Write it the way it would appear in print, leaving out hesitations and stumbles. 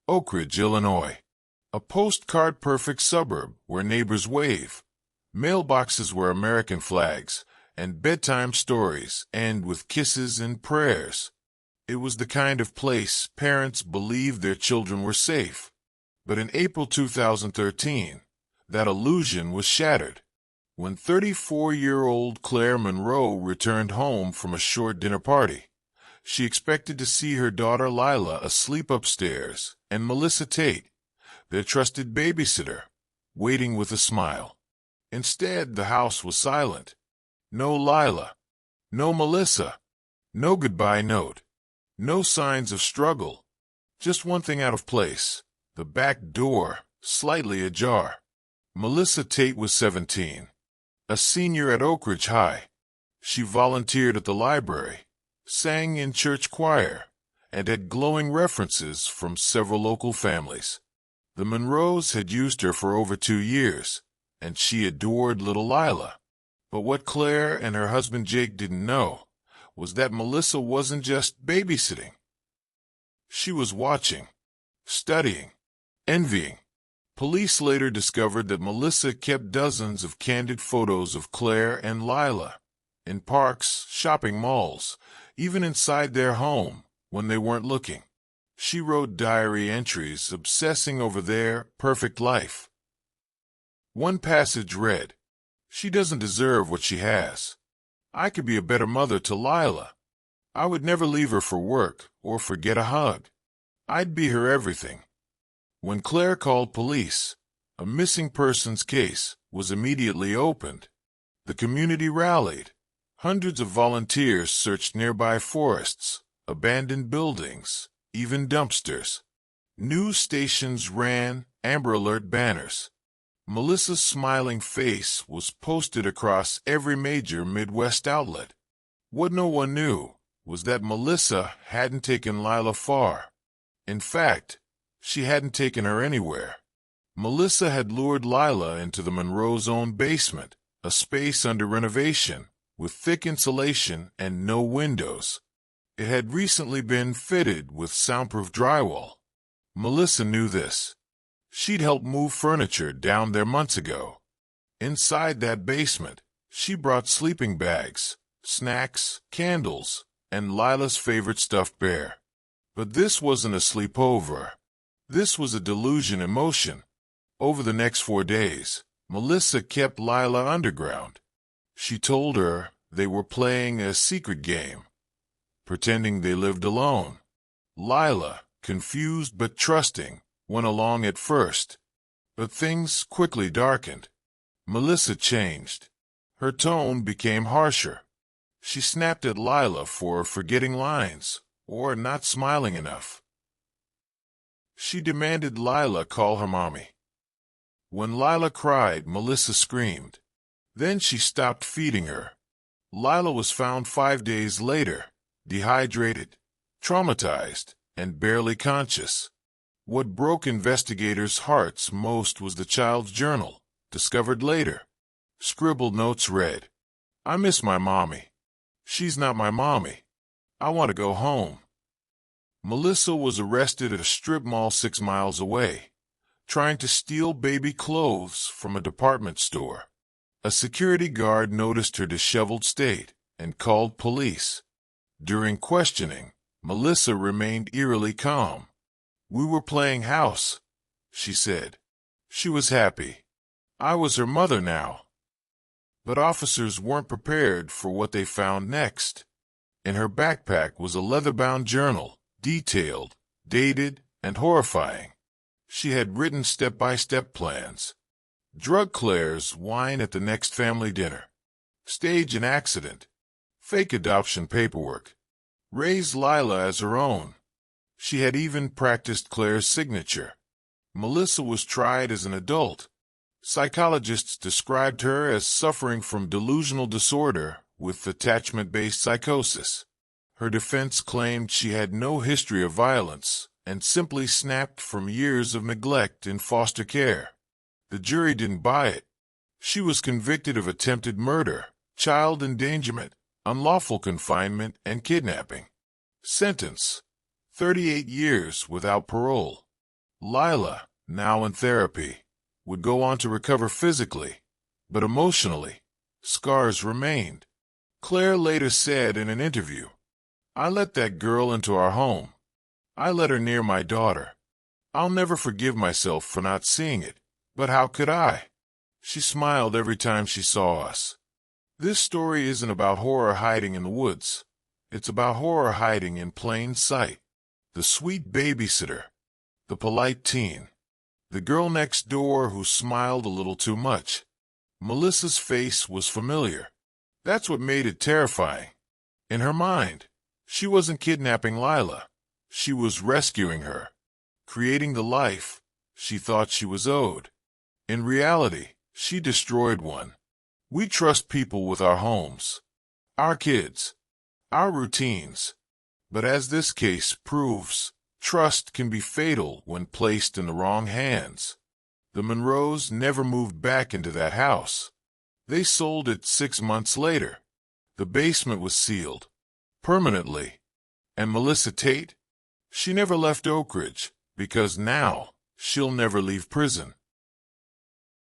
Oakridge, Illinois. A postcard-perfect suburb where neighbors wave, mailboxes wear American flags, and bedtime stories end with kisses and prayers. It was the kind of place parents believed their children were safe. But in April 2013, that illusion was shattered. When 34-year-old Claire Monroe returned home from a short dinner party, she expected to see her daughter Lila asleep upstairs and Melissa Tate, their trusted babysitter, waiting with a smile. Instead, the house was silent. No Lila, no Melissa, no goodbye note, no signs of struggle. Just one thing out of place, the back door slightly ajar. Melissa Tate was 17, a senior at Oakridge High. She volunteered at the library, sang in church choir, and had glowing references from several local families. The Monroes had used her for over 2 years, and she adored little Lila. But what Claire and her husband Jake didn't know was that Melissa wasn't just babysitting. She was watching, studying, envying. Police later discovered that Melissa kept dozens of candid photos of Claire and Lila, in parks, shopping malls, even inside their home when they weren't looking. She wrote diary entries obsessing over their perfect life. One passage read, "She doesn't deserve what she has. I could be a better mother to Lila. I would never leave her for work or forget a hug. I'd be her everything." When Claire called police, a missing persons case was immediately opened. The community rallied. Hundreds of volunteers searched nearby forests, abandoned buildings, even dumpsters. News stations ran Amber Alert banners. Melissa's smiling face was posted across every major Midwest outlet. What no one knew was that Melissa hadn't taken Lila far. In fact, she hadn't taken her anywhere. Melissa had lured Lila into the Monroe's own basement, a space under renovation, with thick insulation and no windows. It had recently been fitted with soundproof drywall. Melissa knew this. She'd helped move furniture down there months ago. Inside that basement, she brought sleeping bags, snacks, candles, and Lila's favorite stuffed bear. But this wasn't a sleepover. This was a delusion in motion. Over the next 4 days, Melissa kept Lila underground. She told her they were playing a secret game, pretending they lived alone. Lila, confused but trusting, went along at first. But things quickly darkened. Melissa changed. Her tone became harsher. She snapped at Lila for forgetting lines or not smiling enough. She demanded Lila call her mommy. When Lila cried, Melissa screamed. Then she stopped feeding her. Lila was found 5 days later, dehydrated, traumatized, and barely conscious. What broke investigators' hearts most was the child's journal, discovered later. Scribbled notes read, "I miss my mommy. She's not my mommy. I want to go home." Melissa was arrested at a strip mall 6 miles away, trying to steal baby clothes from a department store. A security guard noticed her disheveled state and called police. During questioning, Melissa remained eerily calm. "We were playing house," she said. She was happy. I was her mother now. But officers weren't prepared for what they found next. In her backpack was a leather-bound journal, detailed, dated, and horrifying. She had written step-by-step plans. Drug Claire's wine at the next family dinner. Stage an accident. Fake adoption paperwork. Raise Lila as her own. She had even practiced Claire's signature. Melissa was tried as an adult. Psychologists described her as suffering from delusional disorder with attachment-based psychosis. Her defense claimed she had no history of violence and simply snapped from years of neglect in foster care. The jury didn't buy it. She was convicted of attempted murder, child endangerment, unlawful confinement, and kidnapping. Sentence: 38 years without parole. Lila, now in therapy, would go on to recover physically, but emotionally, scars remained. Claire later said in an interview, "I let that girl into our home. I let her near my daughter. I'll never forgive myself for not seeing it, but how could I?" She smiled every time she saw us. This story isn't about horror hiding in the woods. It's about horror hiding in plain sight. The sweet babysitter, the polite teen, the girl next door who smiled a little too much. Melissa's face was familiar. That's what made it terrifying. In her mind, she wasn't kidnapping Lila. She was rescuing her, creating the life she thought she was owed. In reality, she destroyed one. We trust people with our homes, our kids, our routines. But as this case proves, trust can be fatal when placed in the wrong hands. The Monroes never moved back into that house. They sold it 6 months later. The basement was sealed permanently. And Melissa Tate? She never left Oakridge, because now she'll never leave prison.